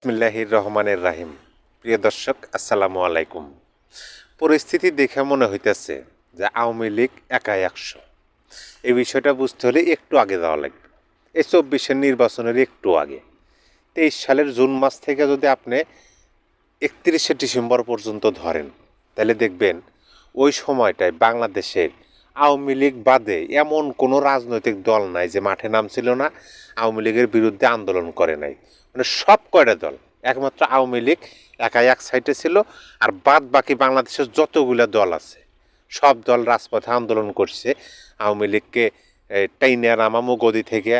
বিসমিল্লাহির রহমানির রাহিম। প্রিয় দর্শক, আসসালামু আলাইকুম। পরিস্থিতি দেখে মনে হইতেছে যে আওয়ামী লীগ একাই 100। এই বিষয়টা বুঝতে হলে একটু আগে যাওয়া লাগবে। এই 24-এর নির্বাচনের একটু আগে 23 সালের জুন মাস থেকে যদি আপনি 31শে ডিসেম্বর পর্যন্ত ধরেন, তাহলে দেখবেন ওই সময়টায় বাংলাদেশের আওয়ামী লীগ বাদে এমন কোনো রাজনৈতিক দল নাই যে মাঠে নামছিল না, আওয়ামী লীগের বিরুদ্ধে আন্দোলন করে নাই। মানে সব কয়টা দল, একমাত্র আওয়ামী লীগ একাই এক সাইডে ছিল, আর বাদ বাকি বাংলাদেশের যতগুলো দল আছে সব দল রাজপথে আন্দোলন করছে। আওয়ামী লীগকে টাইনে নামামো গদি থেকে,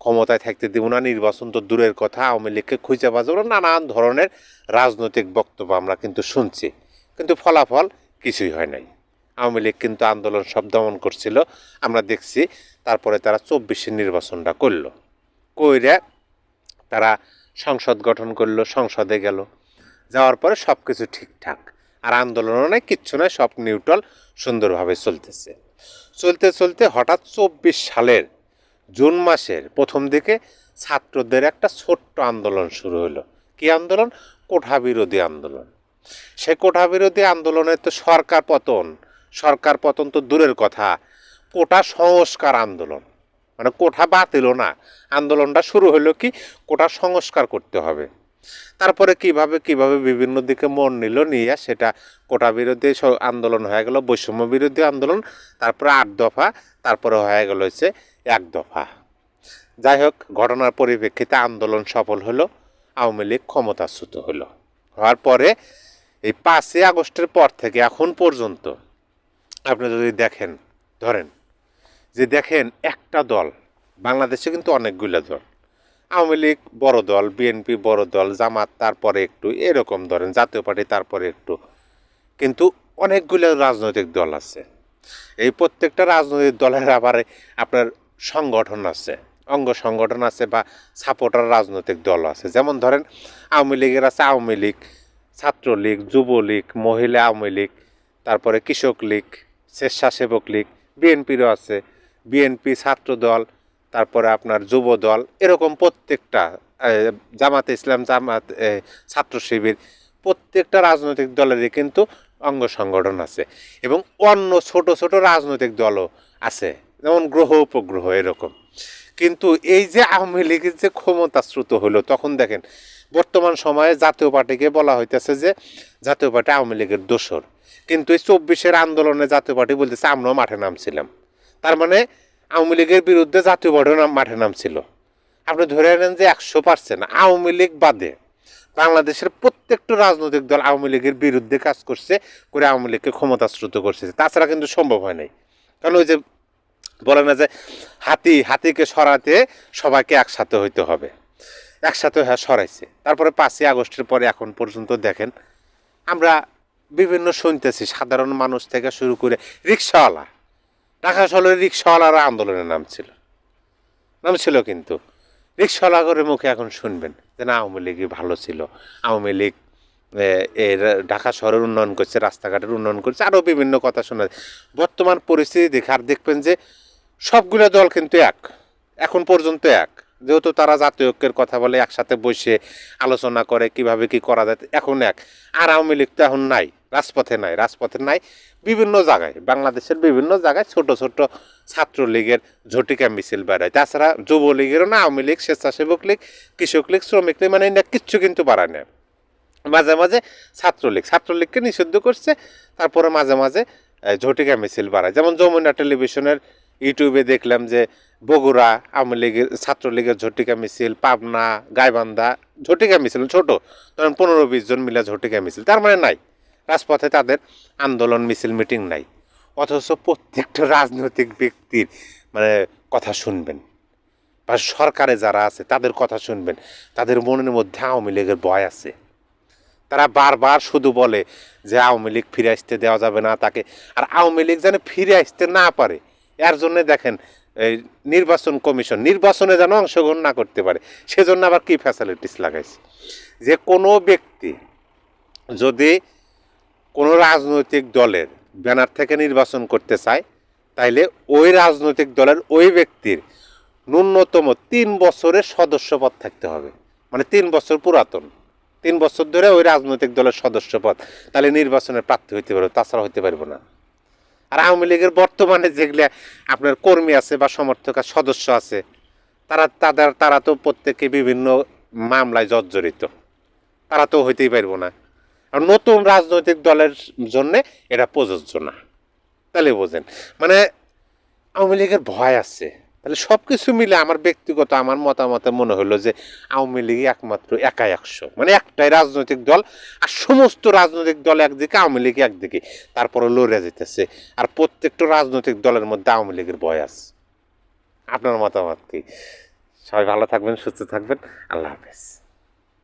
ক্ষমতায় থাকতে দিব না, নির্বাচন তো দূরের কথা, আওয়ামী লীগকে খুঁজে বাজাবো, নানান ধরনের রাজনৈতিক বক্তব্য আমরা কিন্তু শুনছি, কিন্তু ফলাফল কিছুই হয় নাই। আওয়ামী লীগ কিন্তু আন্দোলন সব দমন করছিল, আমরা দেখছি। তারপরে তারা 24-এর নির্বাচনটা করলো, কইরা তারা সংসদ গঠন করলো, সংসদে গেল, যাওয়ার পরে সব কিছু ঠিকঠাক, আর আন্দোলনও নাই, কিচ্ছু নয়, সব নিউট্রাল সুন্দরভাবে চলতেছে। চলতে চলতে হঠাৎ 24 সালের জুন মাসের প্রথম দিকে ছাত্রদের একটা ছোট্ট আন্দোলন শুরু হলো। কি আন্দোলন? কোঠা বিরোধী আন্দোলন। সে কোঠা বিরোধী আন্দোলনে তো সরকার পতন তো দূরের কথা, কোটা সংস্কার আন্দোলন, মানে কোঠা বাতিলও না, আন্দোলনটা শুরু হলো কি কোটা সংস্কার করতে হবে। তারপরে কিভাবে বিভিন্ন দিকে মন নিল, নিয়ে সেটা কোটা বিরোধী আন্দোলন হয়ে গেল, বৈষম্য বিরোধী আন্দোলন, তারপরে 8 দফা, তারপরে হয়ে গেল হচ্ছে 1 দফা। যাই হোক, ঘটনার পরিপ্রেক্ষিতে আন্দোলন সফল হলো, আওয়ামী লীগ ক্ষমতাচ্যুত হলো। হওয়ার পরে এই 5ই আগস্টের পর থেকে এখন পর্যন্ত আপনি যদি দেখেন, ধরেন যে দেখেন একটা দল, বাংলাদেশে কিন্তু অনেকগুলো দল, আওয়ামী লীগ বড় দল, বিএনপি বড় দল, জামাত তারপরে একটু, এরকম ধরেন জাতীয় পার্টি তারপরে একটু, কিন্তু অনেকগুলো রাজনৈতিক দল আছে। এই প্রত্যেকটা রাজনৈতিক দলের আবার আপনার সংগঠন আছে, অঙ্গ সংগঠন আছে, বা সাপোর্টার রাজনৈতিক দল আছে। যেমন ধরেন আওয়ামী লীগের আছে আওয়ামী লীগ, ছাত্রলীগ, যুবলীগ, মহিলা আওয়ামী লীগ, তারপরে কৃষক লীগ, স্বেচ্ছাসেবক লীগ, বিএনপিরও আছে, বিএনপি, ছাত্র দল, তারপরে আপনার যুব দল, এরকম প্রত্যেকটা, জামাতে ইসলাম, জামাত, ছাত্র শিবির, প্রত্যেকটা রাজনৈতিক দলেরই কিন্তু অঙ্গ সংগঠন আছে, এবং অন্য ছোট ছোট রাজনৈতিক দলও আছে, যেমন গ্রহ উপগ্রহ এরকম। কিন্তু এই যে আওয়ামী লীগের যে ক্ষমতাচ্যুত হলো, তখন দেখেন বর্তমান সময়ে জাতীয় পার্টিকে বলা হইতেছে যে জাতীয় পার্টি আওয়ামী লীগের দোসর, কিন্তু এই 24-এর আন্দোলনে জাতীয় পার্টি বলতেছে আমরাও মাঠে নামছিলাম। তার মানে আওয়ামী লীগের বিরুদ্ধে জাতীয় পার্টিও মাঠে নামছিল। আপনি ধরে নেন যে 100% আওয়ামী লীগ বাদে বাংলাদেশের প্রত্যেকটা রাজনৈতিক দল আওয়ামী লীগের বিরুদ্ধে কাজ করছে, করে আওয়ামী লীগকে ক্ষমতাচ্যুত করছে। তাছাড়া কিন্তু সম্ভব হয় নাই। কারণ ওই যে বলে না যে হাতিকে সরাতে সবাইকে একসাথে হইতে হবে, একসাথে সরাইছে। তারপরে 5ই আগস্টের পরে এখন পর্যন্ত দেখেন আমরা বিভিন্ন শুনতেছি, সাধারণ মানুষ থেকে শুরু করে রিক্সাওয়ালা, ঢাকা শহরের রিক্সাওয়ালারা আন্দোলনে নামছিল কিন্তু রিক্সাওয়ালা করে মুখে এখন শুনবেন যে না, আওয়ামী লীগই ভালো ছিল, আওয়ামী লীগ এর ঢাকা শহরের উন্নয়ন করছে, রাস্তাঘাটের উন্নয়ন করছে, আরও বিভিন্ন কথা শোনা। বর্তমান পরিস্থিতি দেখে আর দেখবেন যে সবগুলো দল কিন্তু এখন পর্যন্ত যেহেতু তারা জাতীয় ঐক্যের কথা বলে, একসাথে বসে আলোচনা করে কিভাবে কি করা যায়, এখন আর আওয়ামী লীগ তো এখন নাই, রাজপথে নাই। বিভিন্ন জায়গায়, বাংলাদেশের বিভিন্ন জায়গায় ছোট ছোট ছাত্রলীগের ঝটিকা মিছিল বেড়ায়। তাছাড়া যুবলীগেরও না, আওয়ামী লীগ, স্বেচ্ছাসেবক লীগ, কৃষক লীগ, শ্রমিক লীগ, মানে কিচ্ছু কিন্তু বাড়ায় না। মাঝে মাঝে ছাত্রলীগকে নিষিদ্ধ করছে, তারপরে মাঝে মাঝে ঝটিকা মিছিল বাড়ায়। যেমন যমুনা টেলিভিশনের ইউটিউবে দেখলাম যে বগুড়া আওয়ামী লীগের, ছাত্রলীগের ঝটিকা মিছিল, পাবনা, গাইবান্ধা ঝটিকা মিছিল, ছোট ধরেন 15-20 জন মিলে ঝটিকা মিছিল। তার মানে নাই, রাজপথে তাদের আন্দোলন, মিছিল, মিটিং নাই। অথচ প্রত্যেকটা রাজনৈতিক ব্যক্তির মানে কথা শুনবেন, বা সরকারে যারা আছে তাদের কথা শুনবেন, তাদের মনের মধ্যে আওয়ামী লীগের ভয় আছে। তারা বারবার শুধু বলে যে আওয়ামী লীগ ফিরে আসতে দেওয়া যাবে না তাকে, আর আওয়ামী লীগ যেন ফিরে আসতে না পারে এর জন্য দেখেন এই নির্বাচন কমিশন নির্বাচনে যেন অংশগ্রহণ না করতে পারে, সেজন্য আবার কি ফ্যাসিলিটিস লাগাইছে, যে কোনো ব্যক্তি যদি কোনো রাজনৈতিক দলের ব্যানার থেকে নির্বাচন করতে চায়, তাইলে ওই রাজনৈতিক দলের ওই ব্যক্তির ন্যূনতম 3 বছরের সদস্যপদ থাকতে হবে, মানে 3 বছর পুরাতন। 3 বছর ধরে ওই রাজনৈতিক দলের সদস্য পদ, তাহলে নির্বাচনের প্রার্থী হইতে পারবো, তাছাড়া হইতে পারবো না। আর আওয়ামী লীগের বর্তমানে যেগুলা আপনার কর্মী আছে বা সমর্থক আর সদস্য আছে, তারা তো প্রত্যেকে বিভিন্ন মামলায় জর্জরিত, তারা তো হইতেই পারবো না। আর নতুন রাজনৈতিক দলের জন্য এটা প্রযোজ্য না। তাহলে বোঝেন, মানে আওয়ামী লীগের ভয় আছে। তাহলে সব কিছু মিলে আমার ব্যক্তিগত আমার মতামতে মনে হলো যে আওয়ামী লীগ একমাত্র একাই 100, মানে একটাই রাজনৈতিক দল, আর সমস্ত রাজনৈতিক দল একদিকে, আওয়ামী লীগ একদিকে, তারপরে লড়ে যেতেছে। আর প্রত্যেকটা রাজনৈতিক দলের মধ্যে আওয়ামী লীগের ভয় আছে। আপনার মতামত কি? সবাই ভালো থাকবেন, সুস্থ থাকবেন, আল্লাহ হাফেজ।